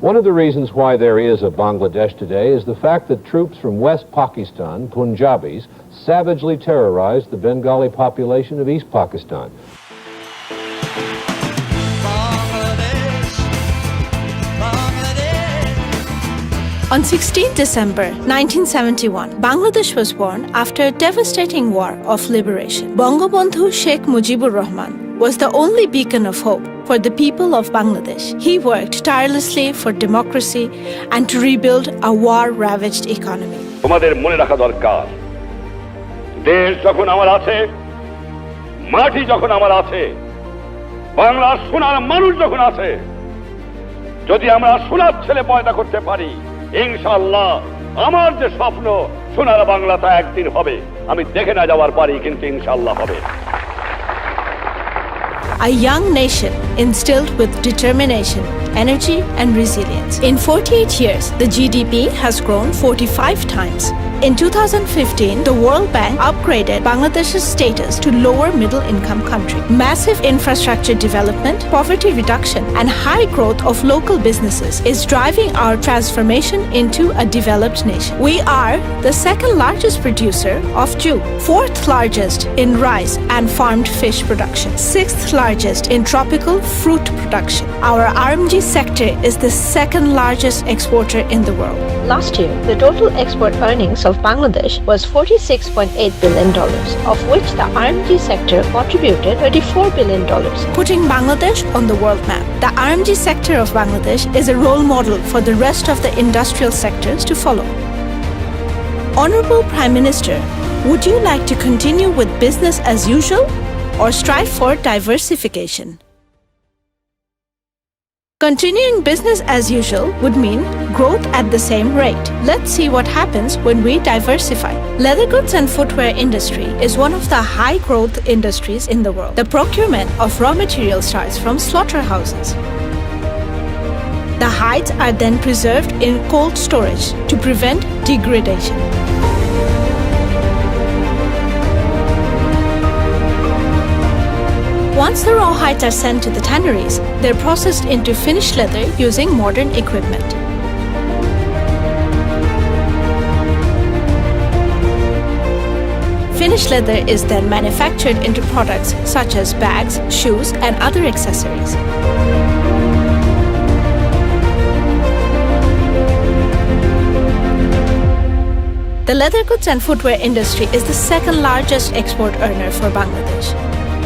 One of the reasons why there is a Bangladesh today is the fact that troops from West Pakistan, Punjabis, savagely terrorized the Bengali population of East Pakistan. On 16 December 1971, Bangladesh was born after a devastating war of liberation. Bangabandhu Sheikh Mujibur Rahman was the only beacon of hope for the people of Bangladesh. He worked tirelessly for democracy and to rebuild a war-ravaged economy. তোমাদের মনে রাখা দরকার, দেশ যখন আমার আছে, মাটি যখন আমার আছে, বাংলার সোনার মানুষ যখন আছে, যদি আমরা সোনার ছেলে পয়দা করতে পারি, ইনশাআল্লাহ আমার যে স্বপ্ন সোনার বাংলাটা একদিন হবে, আমি দেখে না যাওয়ার পারি, কিন্তু ইনশাআল্লাহ হবে। A young nation instilled with determination, energy and resilience. In 48 years, the GDP has grown 45 times. In 2015, the World Bank upgraded Bangladesh's status to lower middle income country. Massive infrastructure development, poverty reduction and high growth of local businesses is driving our transformation into a developed nation. We are the second largest producer of jute, fourth largest in rice and farmed fish production, sixth largest in tropical fruit production. Our RMG sector is the second largest exporter in the world. Last year, the total export earnings of Bangladesh was $46.8 billion, of which the RMG sector contributed $34 billion. Putting Bangladesh on the world map, the RMG sector of Bangladesh is a role model for the rest of the industrial sectors to follow. Honorable Prime Minister, would you like to continue with business as usual or strive for diversification? Continuing business as usual would mean growth at the same rate. Let's see what happens when we diversify. Leather goods and footwear industry is one of the high growth industries in the world. The procurement of raw material starts from slaughterhouses. The hides are then preserved in cold storage to prevent degradation. Once the raw hides are sent to the tanneries, they're processed into finished leather using modern equipment. Finished leather is then manufactured into products such as bags, shoes, and other accessories. The leather goods and footwear industry is the second largest export earner for Bangladesh.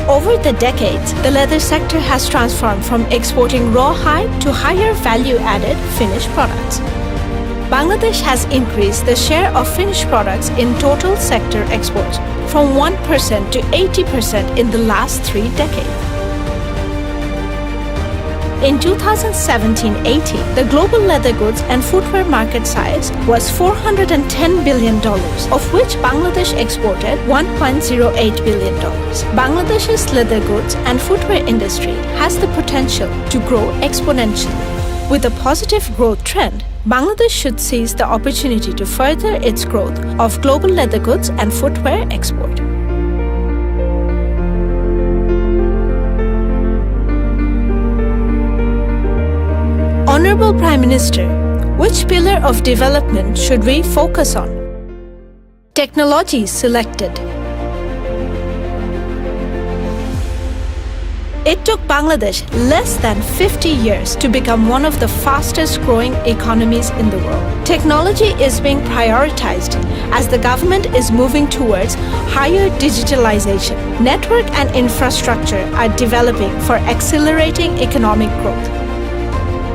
Over the decades, the leather sector has transformed from exporting raw hide to higher value-added finished products. Bangladesh has increased the share of finished products in total sector exports from 1% to 80% in the last 3 decades. In 2017-18, the global leather goods and footwear market size was $410 billion, of which Bangladesh exported $1.08 billion. Bangladesh's leather goods and footwear industry has the potential to grow exponentially. With a positive growth trend, Bangladesh should seize the opportunity to further its growth of global leather goods and footwear export. Honorable Prime Minister, which pillar of development should we focus on? Technology selected. It took Bangladesh less than 50 years to become one of the fastest growing economies in the world. Technology is being prioritized as the government is moving towards higher digitalization. Network and infrastructure are developing for accelerating economic growth.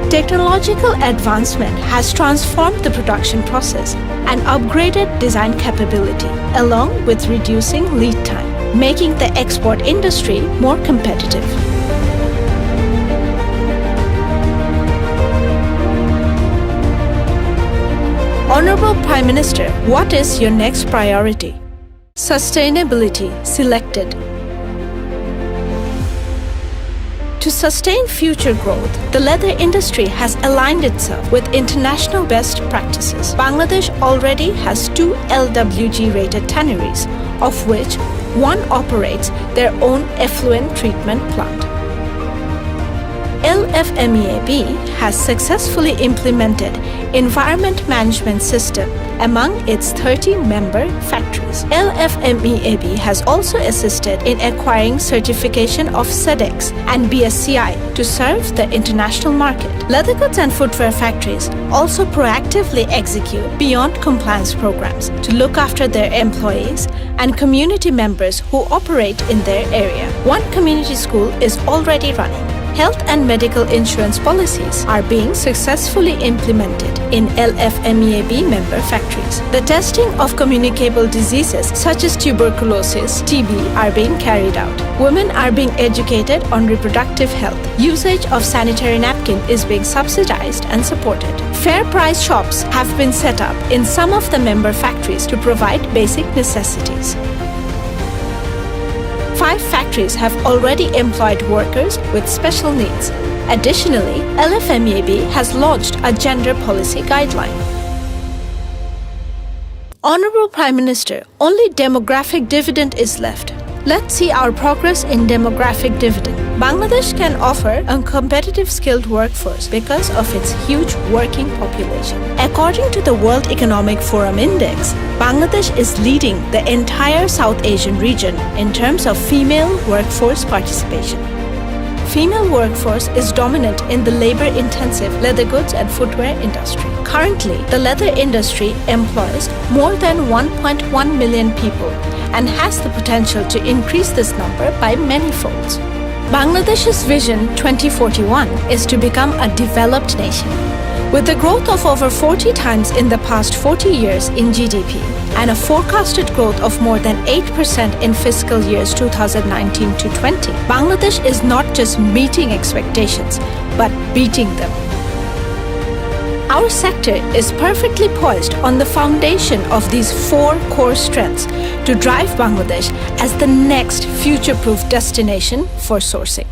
Technological advancement has transformed the production process and upgraded design capability, along with reducing lead time, making the export industry more competitive. Honorable Prime Minister, what is your next priority? Sustainability selected. To sustain future growth, the leather industry has aligned itself with international best practices. Bangladesh already has 2 LWG-rated tanneries, of which one operates their own effluent treatment plant. LFMEAB has successfully implemented environment management system among its 30 member factories. LFMEAB has also assisted in acquiring certification of SEDEX and BSCI to serve the international market. Leather goods and footwear factories also proactively execute beyond compliance programs to look after their employees and community members who operate in their area. One community school is already running. Health and medical insurance policies are being successfully implemented in LFMEAB member factories. The testing of communicable diseases such as tuberculosis, TB are being carried out. Women are being educated on reproductive health. Usage of sanitary napkin is being subsidized and supported. Fair price shops have been set up in some of the member factories to provide basic necessities. 5 factories have already employed workers with special needs. Additionally, LFMEAB has launched a gender policy guideline. Honorable Prime Minister, only demographic dividend is left. Let's see our progress in demographic dividend. Bangladesh can offer a competitive skilled workforce because of its huge working population. According to the World Economic Forum Index, Bangladesh is leading the entire South Asian region in terms of female workforce participation. Female workforce is dominant in the labor-intensive leather goods and footwear industry. Currently, the leather industry employs more than 1.1 million people and has the potential to increase this number by many folds. Bangladesh's Vision 2041 is to become a developed nation. With the growth of over 40 times in the past 40 years in GDP and a forecasted growth of more than 8% in fiscal years 2019 to 20, Bangladesh is not just meeting expectations, but beating them. Our sector is perfectly poised on the foundation of these 4 core strengths to drive Bangladesh as the next future-proof destination for sourcing.